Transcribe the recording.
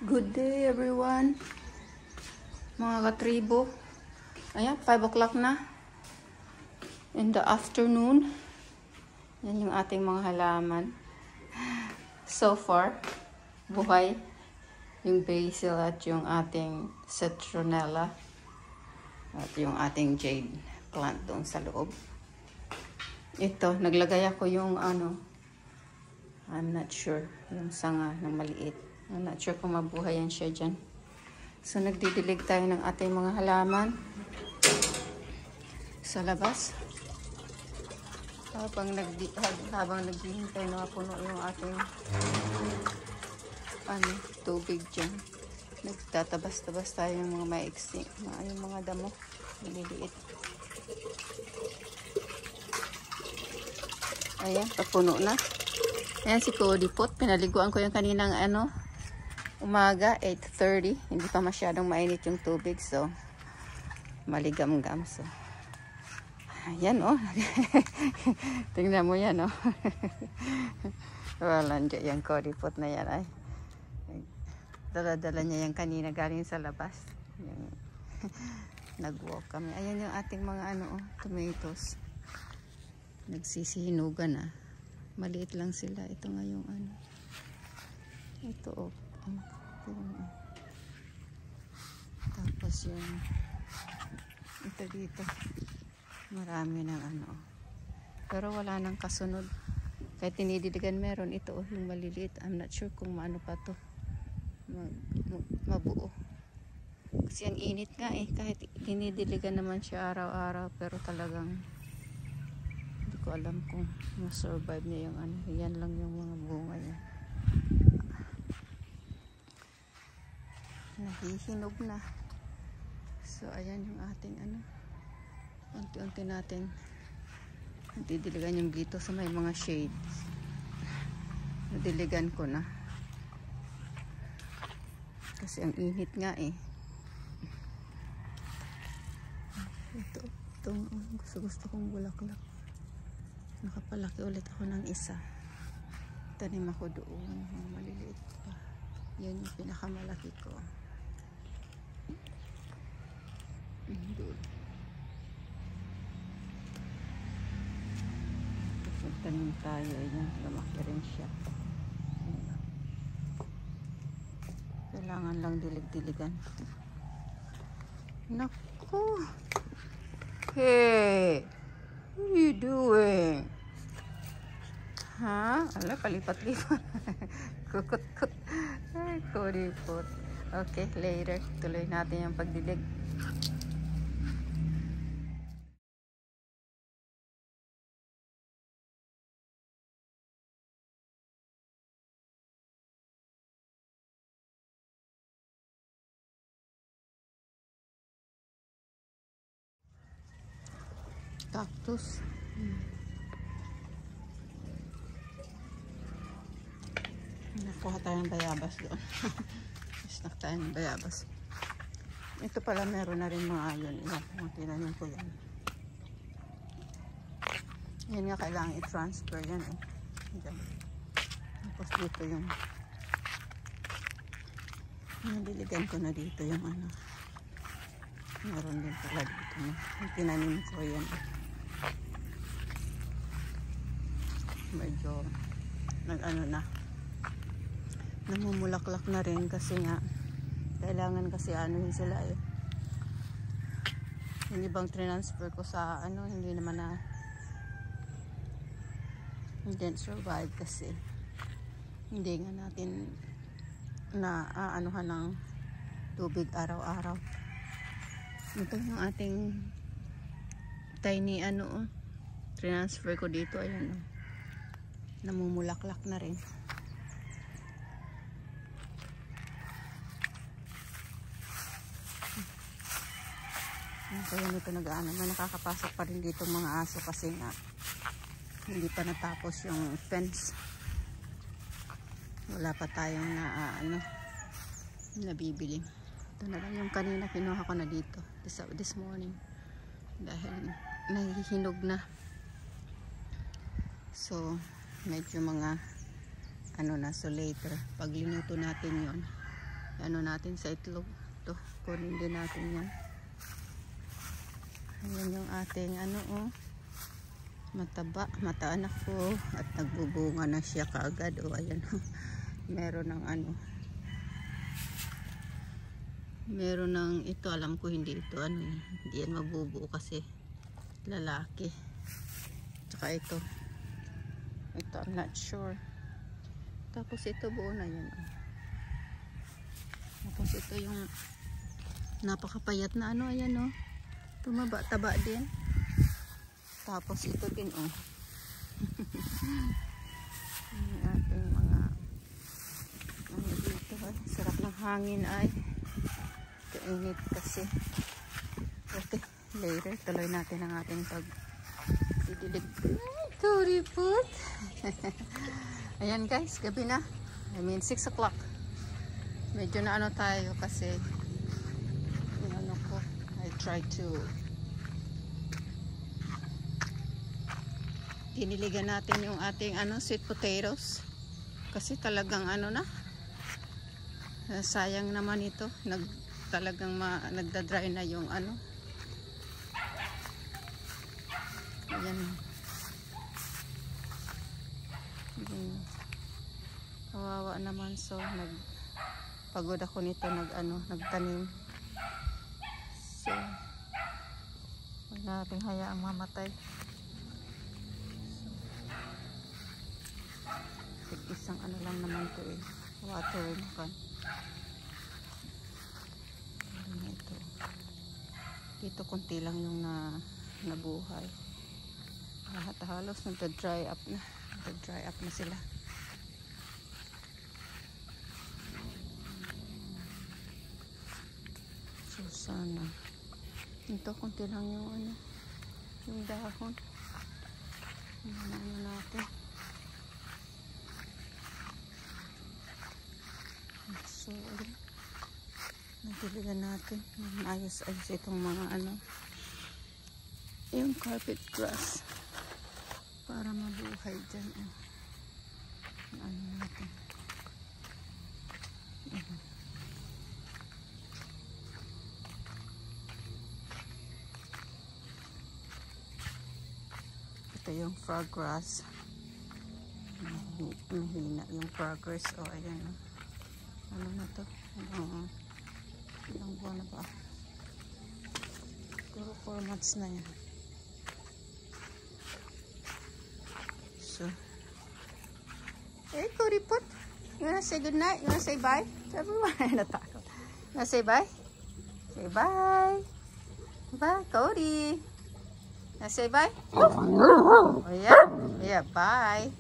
Good day everyone, mga katribo. Ayan, 5 o'clock na in the afternoon. Yan yung ating mga halaman. So far, buhay yung basil at yung ating citronella at yung ating jade plant doon sa loob. Ito, naglagay ako yung I'm not sure, yung sanga ng maliit. I'm not sure kung mabuhay yan siya dyan. So, nagdidilig tayo ng ating mga halaman sa labas. Habang naghihintay na mapuno yung ating tubig dyan. Nagtatabas-tabas tayo ng mga maiksi. Yung mga damo. Maliliit. Ayan, papuno na. Ayan si Cody Pot. Pinaliguan ko yung kaninang umaga, 8:30. Hindi pa masyadong mainit yung tubig. So, maligam-gam. So, ayan tingnan mo yan Walang dyan yung Cody Pot na yan ay. Dala-dala niya yung kanina galing sa labas. Yung nag-walk kami. Ayan yung ating mga tomatoes. Nagsisihinugan Maliit lang sila. Ito nga yung ito tapos yung ito dito marami ng pero wala nang kasunod kahit tinidiligan meron ito yung maliliit. I'm not sure kung maano pa to mabuo kasi ang init nga kahit tinidiligan naman siya araw-araw pero talagang hindi ko alam kung ma-survive niya yung yan lang yung mga bunga niya. Nahihinog na. So, ayan yung ating unti-unti natin didiligan yung dito sa may mga shades. Nadiligan ko na. Kasi ang init nga Itong gusto kong bulaklak. Nakapalaki ulit ako ng isa. Tanim ako doon. Maliliit pa. Yan yung pinakamalaki ko. Doon. Tanim tayo. Ayan. Lumaki rin siya. Ayan. Kailangan lang dilig-diligan. Naku! Hey! What are you doing? Ha? Ala, palipat-lipat. Kukut-kut. Ay, kuripot. Okay, later. Tuloy natin yung pagdilig. Cactus. Nakuha tayo ng bayabas doon. Snack tayo ng bayabas. Ito pala meron na rin mga yun. Mga tinanim ko yan. Yan nga kailangan i-transfer yan Diyan. Tapos dito yung nililigan ko na dito yung meron din pala dito yung tinanim ko yan. Medyo namumulaklak na rin kasi nga kailangan kasi sila yung ibang transfer ko sa hindi naman hindi survive kasi hindi nga natin na aanuhan ng tubig araw-araw. Ito yung ating tiny transfer ko dito. Ayan namumulaklak na rin. Kaya nito may nakakapasok pa rin dito mga aso kasi nga hindi pa natapos yung fence. Wala pa tayong nabibili. Ito na lang yung kanina kinuha ko na dito this morning dahil nahihinog na. So medyo mga so later pag linuto natin yon ano natin sa itlog. Ito, kunin din natin yan. Ayan yung ating ano oh. Mataba, mataan ako at nagbubunga na siya kaagad. O ayan, meron ng ano, meron ng ito, alam ko hindi ito ano, hindi yan mabubuo kasi lalaki. Tsaka ito, I'm not sure. Tapos ito buo na yan. Tapos ito yung napakapayat na ano, ayan o, tumaba, taba din. Tapos ito din oh. Ang ating mga ano dito ay sarap ng hangin ay kainit kasi. Okay, later tuloy natin ang ating pagdidilig. Kuripot. Ayan guys, gabi na. I mean 6 o'clock. Medyo na ano tayo kasi yung ano ko, I try to diniligan natin yung ating ano, sweet potatoes kasi talagang ano na, sayang naman ito, talagang nagda-dry na yung ano. Ayan, kawawa naman. So pagod ako nito, nagtanim. So huwag natin hayaang mamatay. Isang ano lang naman to eh, watering can. Ito dito konti lang yung nabuhay. Lahat halos nagda-dry up na sila. So sana ito konti lang yung ano, yung dahon. Ano natin. So, nagdiligan natin. Ayos-ayos itong mga ano, yung carpet grass para mabuhay dyan. Ano natin. Ito yung frog grass. Mahina yung progress. O, ayan o. Ano na to? Ilang buwan na ba? Siguro 4 months na yan. So, hey, Kuripot! You wanna say good night? You wanna say bye to everyone? Natakot. You wanna say bye? Say bye! Bye, Cody! You wanna say bye? Oh, yeah? Yeah, bye!